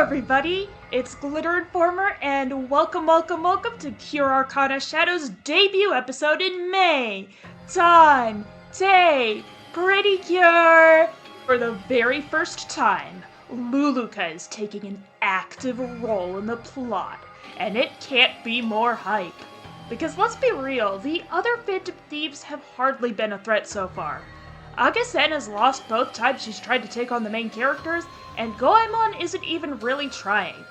everybody, it's Glitter Informer, and welcome to Cure Arcana Shadow's debut episode in May! Meitantei Pretty Cure! For the very first time, Luluka is taking an active role in the plot, and it can't be more hype. Because let's be real, the other Phantom Thieves have hardly been a threat so far. Agassen has lost both times she's tried to take on the main characters, and Goemon isn't even really trying.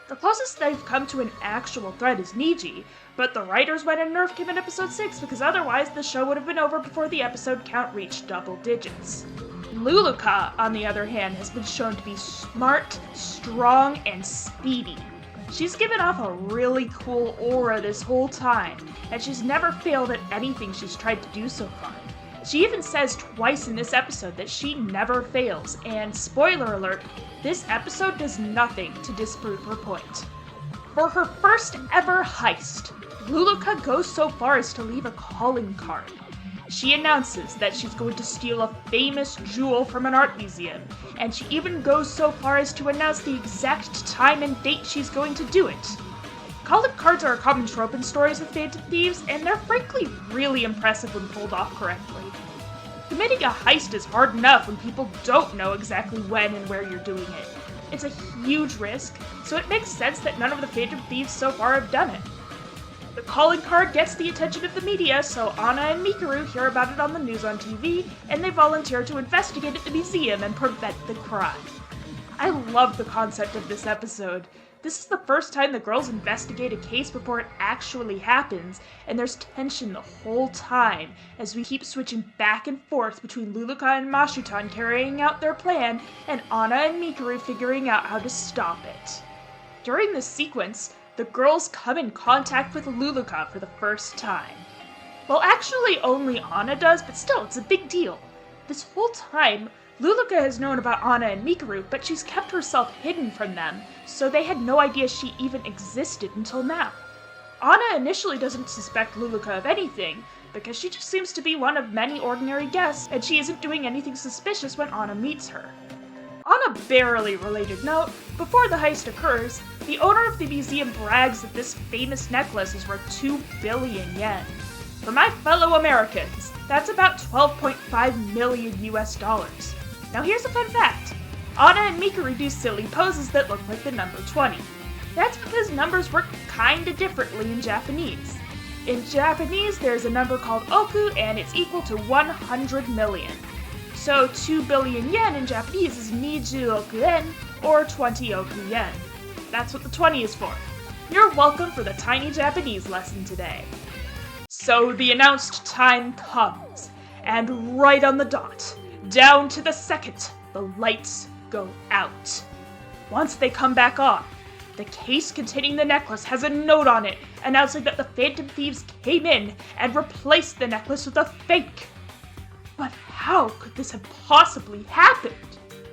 The closest they've come to an actual threat is Niji, but the writers went and nerfed him in episode 6 because otherwise the show would have been over before the episode count reached double digits. Luluka, on the other hand, has been shown to be smart, strong, and speedy. She's given off a really cool aura this whole time, and she's never failed at anything she's tried to do so far. She even says twice in this episode that she never fails, and spoiler alert, this episode does nothing to disprove her point. For her first ever heist, Luluka goes so far as to leave a calling card. She announces that she's going to steal a famous jewel from an art museum, and she even goes so far as to announce the exact time and date she's going to do it. Calling cards are a common trope in stories of Phantom Thieves, and they're frankly really impressive when pulled off correctly. Committing a heist is hard enough when people don't know exactly when and where you're doing it. It's a huge risk, so it makes sense that none of the Phantom Thieves so far have done it. The calling card gets the attention of the media, so Anna and Mikuru hear about it on the news on TV, and they volunteer to investigate at the museum and prevent the crime. I love the concept of this episode. This is the first time the girls investigate a case before it actually happens, and there's tension the whole time as we keep switching back and forth between Luluka and Mashutan carrying out their plan and Anna and Mikuru figuring out how to stop it. During this sequence, the girls come in contact with Luluka for the first time. Well, actually only Anna does, but still, it's a big deal. This whole time, Luluka has known about Anna and Mikuru, but she's kept herself hidden from them, so they had no idea she even existed until now. Anna initially doesn't suspect Luluka of anything, because she just seems to be one of many ordinary guests, and she isn't doing anything suspicious when Anna meets her. On a barely related note, before the heist occurs, the owner of the museum brags that this famous necklace is worth 2 billion yen. For my fellow Americans, that's about 12.5 million US dollars. Now here's a fun fact. Anna and Mikuru do silly poses that look like the number 20. That's because numbers work kinda differently in Japanese. In Japanese, there's a number called oku, and it's equal to 100 million. So 2 billion yen in Japanese is 20 oku yen, or 20 oku yen. That's what the 20 is for. You're welcome for the tiny Japanese lesson today. So the announced time comes, and right on the dot, down to the second, the lights go out. Once they come back on, the case containing the necklace has a note on it announcing that the Phantom Thieves came in and replaced the necklace with a fake. But how could this have possibly happened?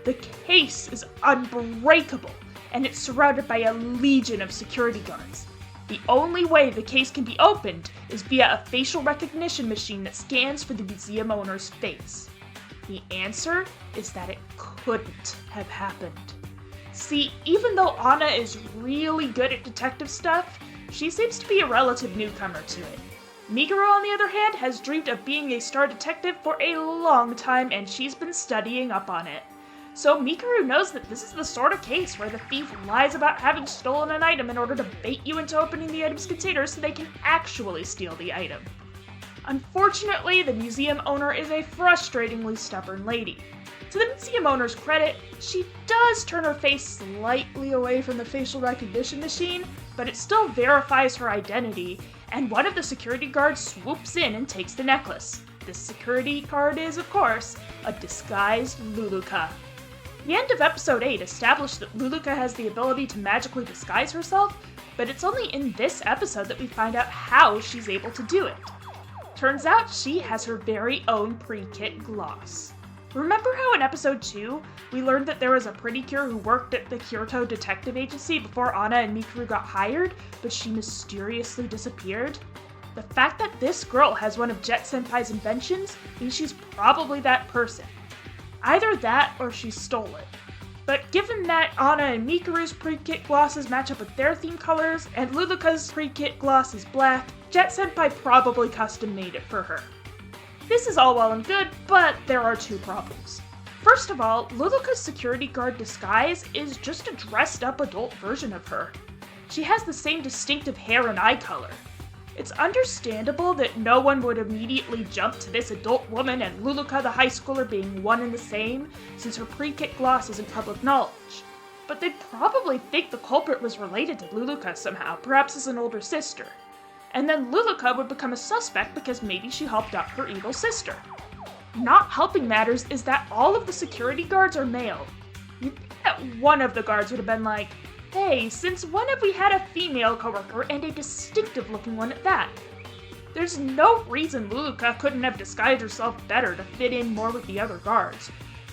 The case is unbreakable, and it's surrounded by a legion of security guards. The only way the case can be opened is via a facial recognition machine that scans for the museum owner's face. The answer is that it couldn't have happened. See, even though Anna is really good at detective stuff, she seems to be a relative newcomer to it. Mikuru, on the other hand, has dreamed of being a star detective for a long time, and she's been studying up on it. So Mikuru knows that this is the sort of case where the thief lies about having stolen an item in order to bait you into opening the item's container so they can actually steal the item. Unfortunately, the museum owner is a frustratingly stubborn lady. To the museum owner's credit, she does turn her face slightly away from the facial recognition machine, but it still verifies her identity, and one of the security guards swoops in and takes the necklace. This security guard is, of course, a disguised Luluka. The end of episode 8 established that Luluka has the ability to magically disguise herself, but it's only in this episode that we find out how she's able to do it. Turns out she has her very own pre-kit gloss. Remember how in episode 2, we learned that there was a Pretty Cure who worked at the Kyoto Detective Agency before Anna and Mikuru got hired, but she mysteriously disappeared? The fact that this girl has one of Jet Senpai's inventions means she's probably that person. Either that or she stole it. But given that Anna and Mikuru's pre-kit glosses match up with their theme colors, and Luluka's pre-kit gloss is black, Jet Senpai probably custom made it for her. This is all well and good, but there are two problems. First of all, Luluka's security guard disguise is just a dressed up adult version of her. She has the same distinctive hair and eye color. It's understandable that no one would immediately jump to this adult woman and Luluka the high schooler being one and the same, since her pre-kit gloss isn't public knowledge. But they'd probably think the culprit was related to Luluka somehow, perhaps as an older sister. And then Luluka would become a suspect because maybe she helped out her evil sister. Not helping matters is that all of the security guards are male. You'd think that one of the guards would have been like, hey, since when have we had a female coworker and a distinctive looking one at that? There's no reason Luluka couldn't have disguised herself better to fit in more with the other guards.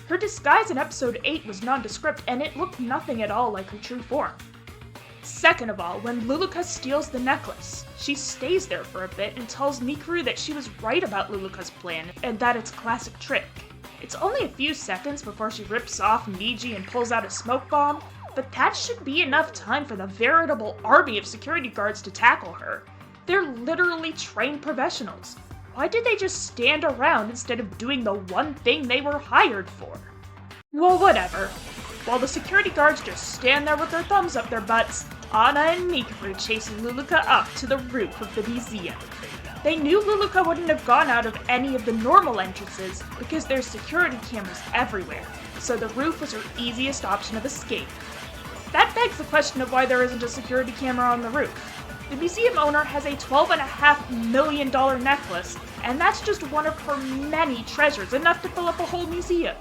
Her disguise in episode 8 was nondescript and it looked nothing at all like her true form. Second of all, when Luluka steals the necklace, she stays there for a bit and tells Mikuru that she was right about Luluka's plan and that it's a classic trick. It's only a few seconds before she rips off Miji and pulls out a smoke bomb, but that should be enough time for the veritable army of security guards to tackle her. They're literally trained professionals. Why did they just stand around instead of doing the one thing they were hired for? Well, whatever. While the security guards just stand there with their thumbs up their butts, Anna and Mikuru chase Luluka up to the roof of the museum. They knew Luluka wouldn't have gone out of any of the normal entrances because there's security cameras everywhere, so the roof was her easiest option of escape. That begs the question of why there isn't a security camera on the roof. The museum owner has a $12.5 million necklace, and that's just one of her many treasures, enough to fill up a whole museum.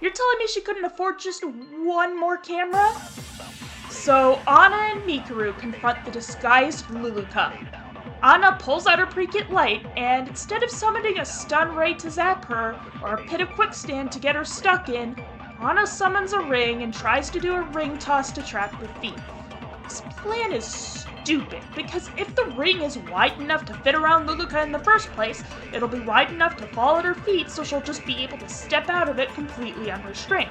You're telling me she couldn't afford just one more camera? So Anna and Mikuru confront the disguised Luluka. Anna pulls out her pre-kit light, and instead of summoning a stun ray to zap her, or a pit of quicksand to get her stuck in, Anna summons a ring and tries to do a ring toss to trap the thief. This plan is stupid, because if the ring is wide enough to fit around Luluka in the first place, it'll be wide enough to fall at her feet so she'll just be able to step out of it completely unrestrained.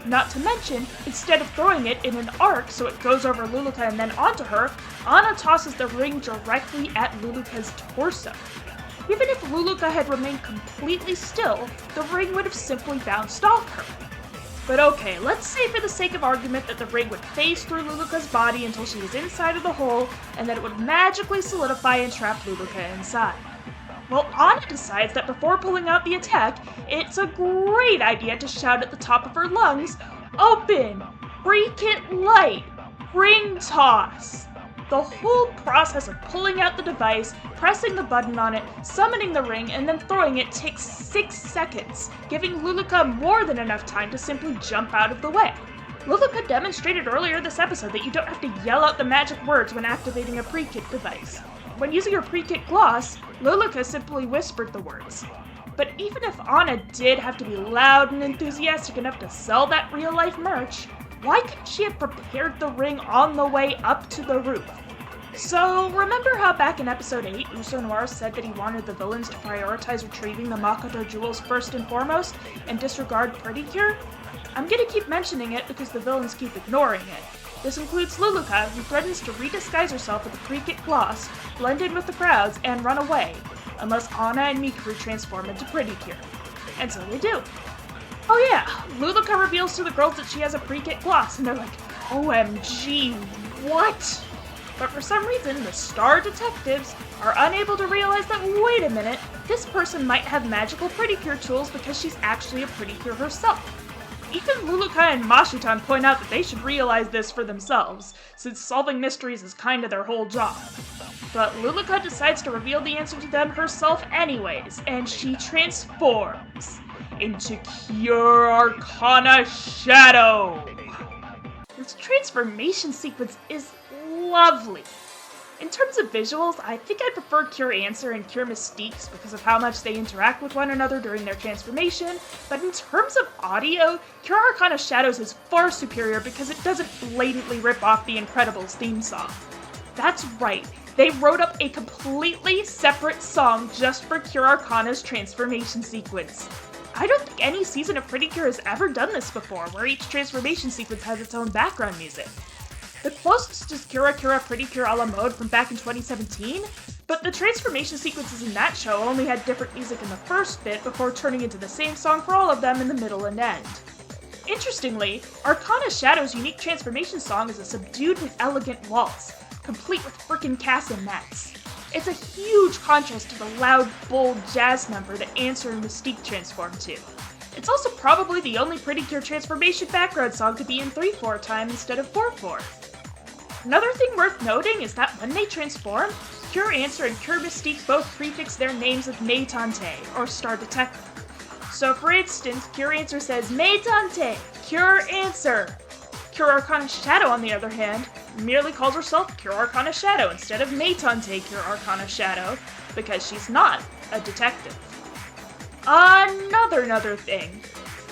Not to mention, instead of throwing it in an arc so it goes over Luluka and then onto her, Anna tosses the ring directly at Luluka's torso. Even if Luluka had remained completely still, the ring would have simply bounced off her. But okay, let's say for the sake of argument that the ring would phase through Luluka's body until she was inside of the hole, and that it would magically solidify and trap Luluka inside. Well, Anna decides that before pulling out the attack, it's a great idea to shout at the top of her lungs, "Open! Pre-kit light! Ring toss!" The whole process of pulling out the device, pressing the button on it, summoning the ring, and then throwing it takes 6 seconds, giving Luluka more than enough time to simply jump out of the way. Luluka demonstrated earlier this episode that you don't have to yell out the magic words when activating a pre-kit device. When using her pre-kit gloss, Luluka simply whispered the words. But even if Anna did have to be loud and enthusiastic enough to sell that real-life merch, why couldn't she have prepared the ring on the way up to the roof? So, remember how back in episode 8, Uso Noir said that he wanted the villains to prioritize retrieving the Makoto jewels first and foremost, and disregard Pretty Cure? I'm gonna keep mentioning it because the villains keep ignoring it. This includes Luluka, who threatens to redisguise herself with a pre-kit gloss, blend in with the crowds, and run away, unless Anna and Mikuru transform into Pretty Cure. And so they do. Oh yeah, Luluka reveals to the girls that she has a pre-kit gloss, and they're like, OMG, what? But for some reason, the star detectives are unable to realize that, wait a minute, this person might have magical Pretty Cure tools because she's actually a Pretty Cure herself. Even Luluka and Mashitan point out that they should realize this for themselves, since solving mysteries is kinda their whole job. But Luluka decides to reveal the answer to them herself anyways, and she transforms into Cure Arcana Shadow! This transformation sequence is lovely. In terms of visuals, I think I prefer Cure Answer and Cure Mystiques because of how much they interact with one another during their transformation, but in terms of audio, Cure Arcana Shadows is far superior because it doesn't blatantly rip off the Incredibles theme song. That's right, they wrote up a completely separate song just for Cure Arcana's transformation sequence. I don't think any season of Pretty Cure has ever done this before, where each transformation sequence has its own background music. The closest is Cure Arcana Pretty Cure a la mode from back in 2017, but the transformation sequences in that show only had different music in the first bit before turning into the same song for all of them in the middle and end. Interestingly, Arcana Shadow's unique transformation song is a subdued with elegant waltz, complete with frickin' castanets. It's a huge contrast to the loud, bold jazz number that Answer and Mystique transform to. It's also probably the only Pretty Cure transformation background song to be in 3/4 time instead of 4/4. Another thing worth noting is that when they transform, Cure Answer and Cure Mystique both prefix their names with Meitantei, or Star Detective. So for instance, Cure Answer says Meitantei, Cure Answer. Cure Arcana Shadow, on the other hand, merely calls herself Cure Arcana Shadow instead of Meitantei Cure Arcana Shadow, because she's not a detective. Another thing.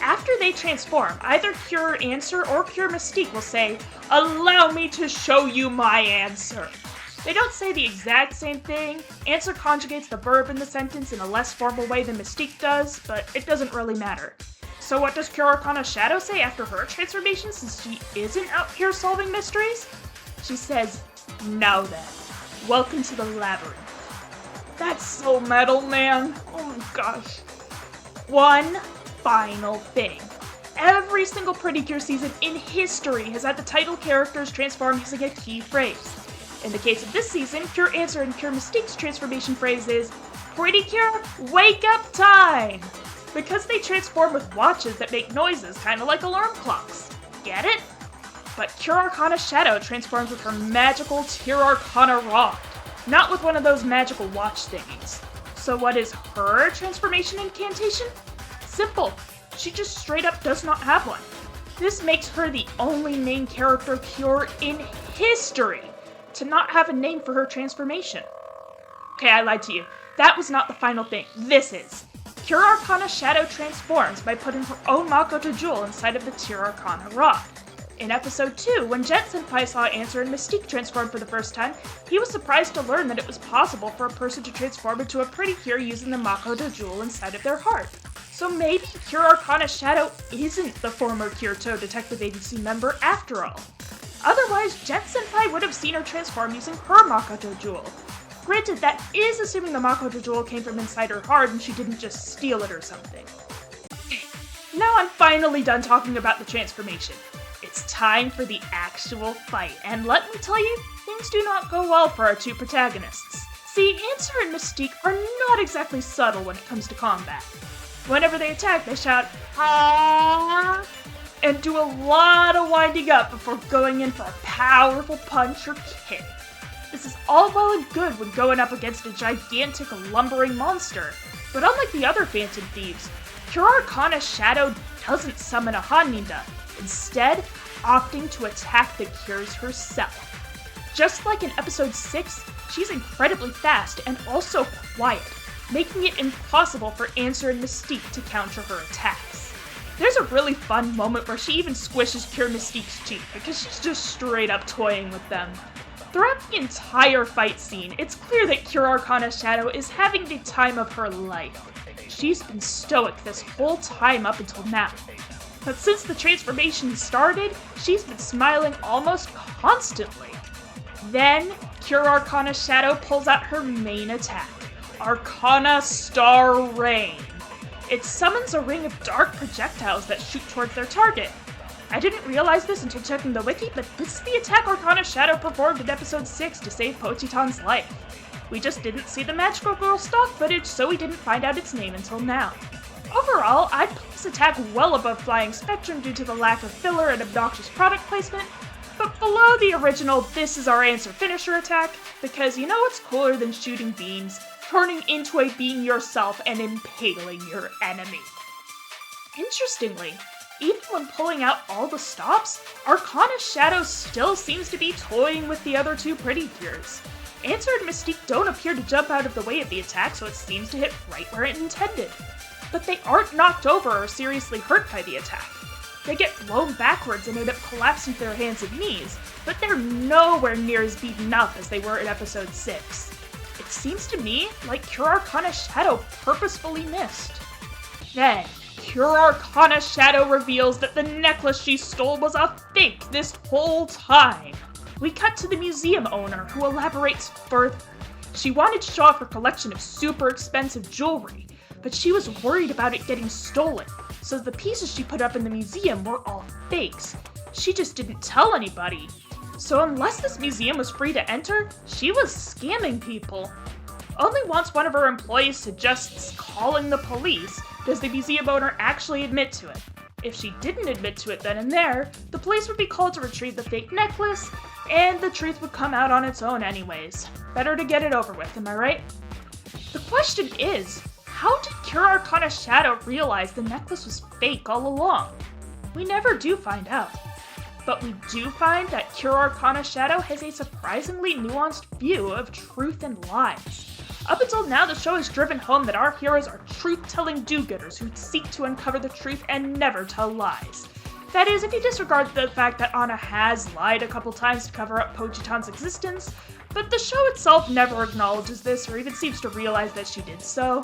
After they transform, either Cure Answer or Cure Mystique will say, "Allow me to show you my answer." They don't say the exact same thing. Answer conjugates the verb in the sentence in a less formal way than Mystique does, but it doesn't really matter. So what does Cure Arcana Shadow say after her transformation, since she isn't out here solving mysteries? She says, "Now then, welcome to the labyrinth." That's so metal, man. Oh my gosh. One final thing. Every single Pretty Cure season in history has had the title characters transform using a key phrase. In the case of this season, Cure Answer and Cure Mystique's transformation phrase is, "Pretty Cure, wake up time!" Because they transform with watches that make noises, kind of like alarm clocks. Get it? But Cure Arcana Shadow transforms with her magical Cure Arcana Rod, not with one of those magical watch thingies. So what is her transformation incantation? Simple. She just straight up does not have one. This makes her the only main character Cure in history to not have a name for her transformation. Okay, I lied to you. That was not the final thing. This is. Cure Arcana Shadow transforms by putting her own Makoto Jewel inside of the Cure Arcana Rod. In episode 2, when Jet Senpai saw Answer and Mystique transform for the first time, he was surprised to learn that it was possible for a person to transform into a Pretty Cure using the Makoto Jewel inside of their heart. So maybe Cure Arcana Shadow isn't the former Kyoto Detective Agency member after all. Otherwise, Jet Senpai would have seen her transform using her Makoto Jewel. Granted, that is assuming the Makoto Jewel came from inside her heart and she didn't just steal it or something. Now I'm finally done talking about the transformation. It's time for the actual fight, and let me tell you, things do not go well for our two protagonists. See, Answer and Mystique are not exactly subtle when it comes to combat. Whenever they attack, they shout, "Ah!" and do a lot of winding up before going in for a powerful punch or kick. This is all well and good when going up against a gigantic, lumbering monster, but unlike the other Phantom Thieves, Cure Arcana Shadow doesn't summon a Haninda, instead opting to attack the Cures herself. Just like in episode 6, she's incredibly fast and also quiet, making it impossible for Answer and Mystique to counter her attacks. There's a really fun moment where she even squishes Cure Mystique's cheek because she's just straight up toying with them. Throughout the entire fight scene, it's clear that Cure Arcana Shadow is having the time of her life. She's been stoic this whole time up until now. But since the transformation started, she's been smiling almost constantly. Then, Cure Arcana Shadow pulls out her main attack, Arcana Star Rain. It summons a ring of dark projectiles that shoot towards their target. I didn't realize this until checking the wiki, but this is the attack Arcana Shadow performed in episode 6 to save Pochitan's life. We just didn't see the Magical Girl stock footage, so we didn't find out its name until now. Overall, I'd put this attack well above Flying Spectrum due to the lack of filler and obnoxious product placement, but below the original This Is Our Answer finisher attack, because you know what's cooler than shooting beams? Turning into a beam yourself and impaling your enemy. Interestingly, even when pulling out all the stops, Arcana Shadow still seems to be toying with the other two Pretty Cures. Answer and Mystique don't appear to jump out of the way of the attack, so it seems to hit right where it intended. But they aren't knocked over or seriously hurt by the attack. They get blown backwards and end up collapsing to their hands and knees, but they're nowhere near as beaten up as they were in episode 6. It seems to me like Cure Arcana Shadow purposefully missed. Then, Cure Arcana Shadow reveals that the necklace she stole was a fake this whole time. We cut to the museum owner, who elaborates further. She wanted to show off her collection of super expensive jewelry, but she was worried about it getting stolen, so the pieces she put up in the museum were all fakes. She just didn't tell anybody. So unless this museum was free to enter, she was scamming people. Only once one of her employees suggests calling the police does the museum owner actually admit to it. If she didn't admit to it then and there, the police would be called to retrieve the fake necklace, and the truth would come out on its own anyways. Better to get it over with, am I right? The question is, how did Cure Arcana Shadow realize the necklace was fake all along? We never do find out. But we do find that Cure Arcana Shadow has a surprisingly nuanced view of truth and lies. Up until now, the show has driven home that our heroes are truth-telling do-gooders who seek to uncover the truth and never tell lies. That is, if you disregard the fact that Anna has lied a couple times to cover up Pochitan's existence, but the show itself never acknowledges this or even seems to realize that she did so.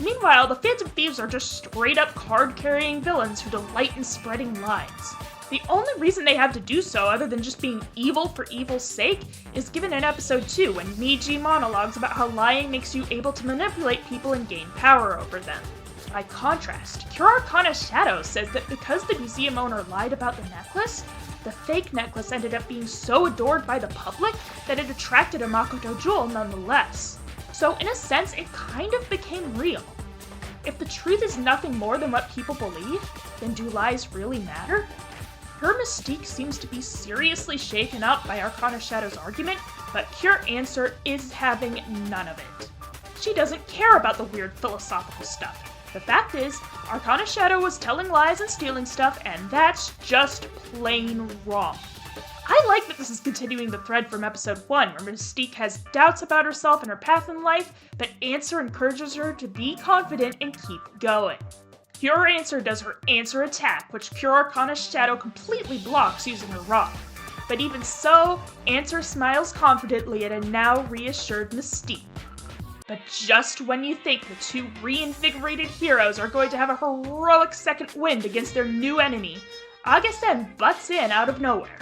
Meanwhile, the Phantom Thieves are just straight-up card-carrying villains who delight in spreading lies. The only reason they have to do so, other than just being evil for evil's sake, is given in episode 2 when Niji monologues about how lying makes you able to manipulate people and gain power over them. By contrast, Cure Arcana Shadow says that because the museum owner lied about the necklace, the fake necklace ended up being so adored by the public that it attracted a Makoto jewel nonetheless. So in a sense, it kind of became real. If the truth is nothing more than what people believe, then do lies really matter? Her mystique seems to be seriously shaken up by Arcana Shadow's argument, but Cure Answer is having none of it. She doesn't care about the weird philosophical stuff. The fact is, Arcana Shadow was telling lies and stealing stuff, and that's just plain wrong. I like that this is continuing the thread from episode 1, where Mystique has doubts about herself and her path in life, but Answer encourages her to be confident and keep going. Cure Answer does her Answer attack, which Cure Arcana Shadow completely blocks using her rock. But even so, Answer smiles confidently at a now reassured Mystique. But just when you think the two reinvigorated heroes are going to have a heroic second wind against their new enemy, Agassen butts in out of nowhere.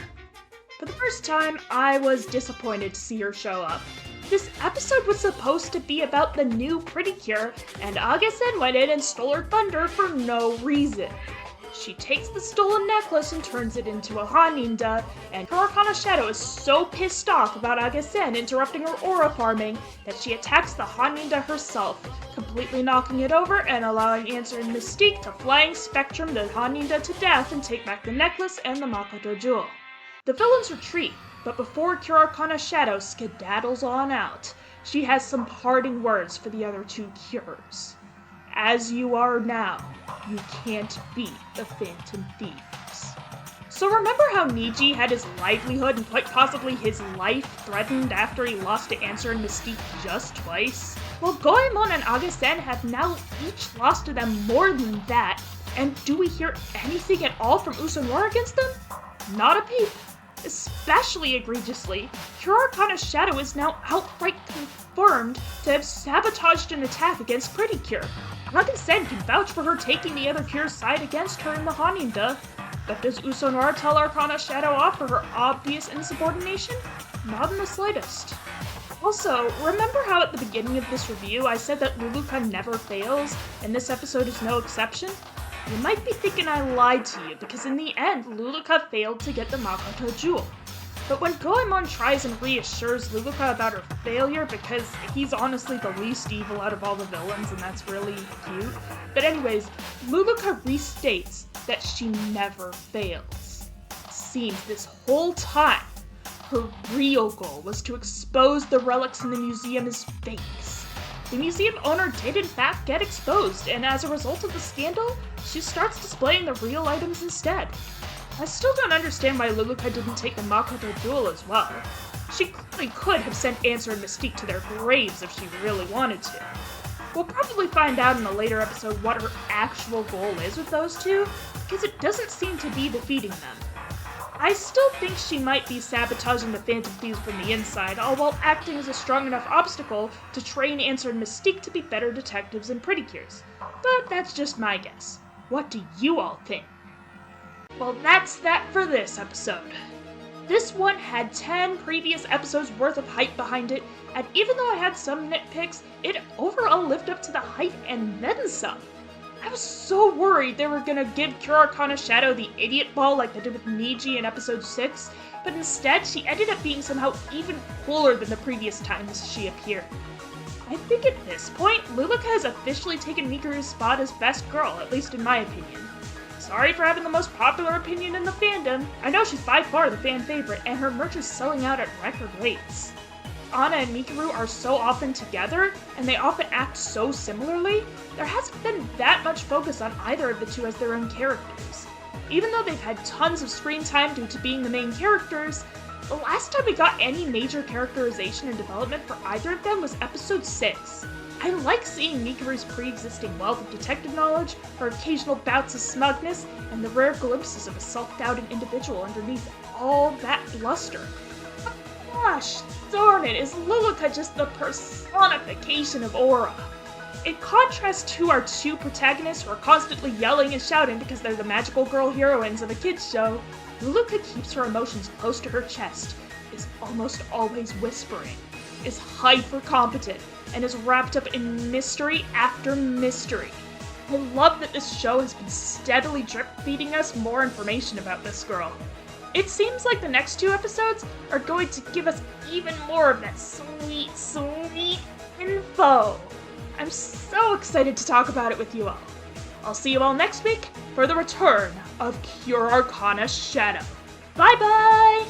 For the first time, I was disappointed to see her show up. This episode was supposed to be about the new Pretty Cure, and Agassen went in and stole her thunder for no reason. She takes the stolen necklace and turns it into a Haninda, and Cure Arcana Shadow is so pissed off about Agassen interrupting her aura farming that she attacks the Haninda herself, completely knocking it over and allowing Answer and Mystique to Flying Spectrum the Haninda to death and take back the necklace and the Makoto jewel. The villains retreat, but before Cure Arcana Shadow skedaddles on out, she has some parting words for the other two cures. As you are now, you can't beat the Phantom Thieves. So remember how Niji had his livelihood and quite possibly his life threatened after he lost to Answer and Mystique just twice? Well, Goemon and Agassen have now each lost to them more than that, and do we hear anything at all from Usonora against them? Not a peep. Especially egregiously, Cure Arcana Shadow is now outright confirmed to have sabotaged an attack against Pretty Cure. Agassen can vouch for her taking the other Cure's side against her in the Haninda, but does Usonora tell Arcana Shadow off for her obvious insubordination? Not in the slightest. Also, remember how at the beginning of this review I said that Luluka never fails, and this episode is no exception? You might be thinking I lied to you, because in the end, Luluka failed to get the Makoto jewel. But when Goemon tries and reassures Luluka about her failure, because he's honestly the least evil out of all the villains, and that's really cute. But anyways, Luluka restates that she never fails. Seems this whole time, her real goal was to expose the relics in the museum as fakes. The museum owner did in fact get exposed, and as a result of the scandal, she starts displaying the real items instead. I still don't understand why Luluka didn't take the Makoto jewel as well. She clearly could have sent Answer and Mystique to their graves if she really wanted to. We'll probably find out in a later episode what her actual goal is with those two, because it doesn't seem to be defeating them. I still think she might be sabotaging the Phantom Thieves from the inside, all while acting as a strong enough obstacle to train Answer and Mystique to be better detectives and Pretty Cures. But that's just my guess. What do you all think? Well, that's that for this episode. This one had 10 previous episodes worth of hype behind it, and even though I had some nitpicks, it overall lived up to the hype and then some. I was so worried they were gonna give Cure Arcana Shadow the idiot ball like they did with Niji in episode 6, but instead she ended up being somehow even cooler than the previous times she appeared. I think at this point, Luluka has officially taken Mikuru's spot as best girl, at least in my opinion. Sorry for having the most popular opinion in the fandom. I know she's by far the fan favorite, and her merch is selling out at record rates. Anna and Mikuru are so often together, and they often act so similarly, there hasn't been that much focus on either of the two as their own characters. Even though they've had tons of screen time due to being the main characters, the last time we got any major characterization and development for either of them was episode 6. I like seeing Mikuru's pre-existing wealth of detective knowledge, her occasional bouts of smugness, and the rare glimpses of a self-doubting individual underneath all that bluster. But gosh darn it, is Luluka just the personification of aura? In contrast to our two protagonists who are constantly yelling and shouting because they're the magical girl heroines of a kids show, Luluka keeps her emotions close to her chest, is almost always whispering, is hyper-competent, and is wrapped up in mystery after mystery. I love that this show has been steadily drip-feeding us more information about this girl. It seems like the next 2 episodes are going to give us even more of that sweet, sweet info. I'm so excited to talk about it with you all. I'll see you all next week for the return of Cure Arcana Shadow. Bye-bye!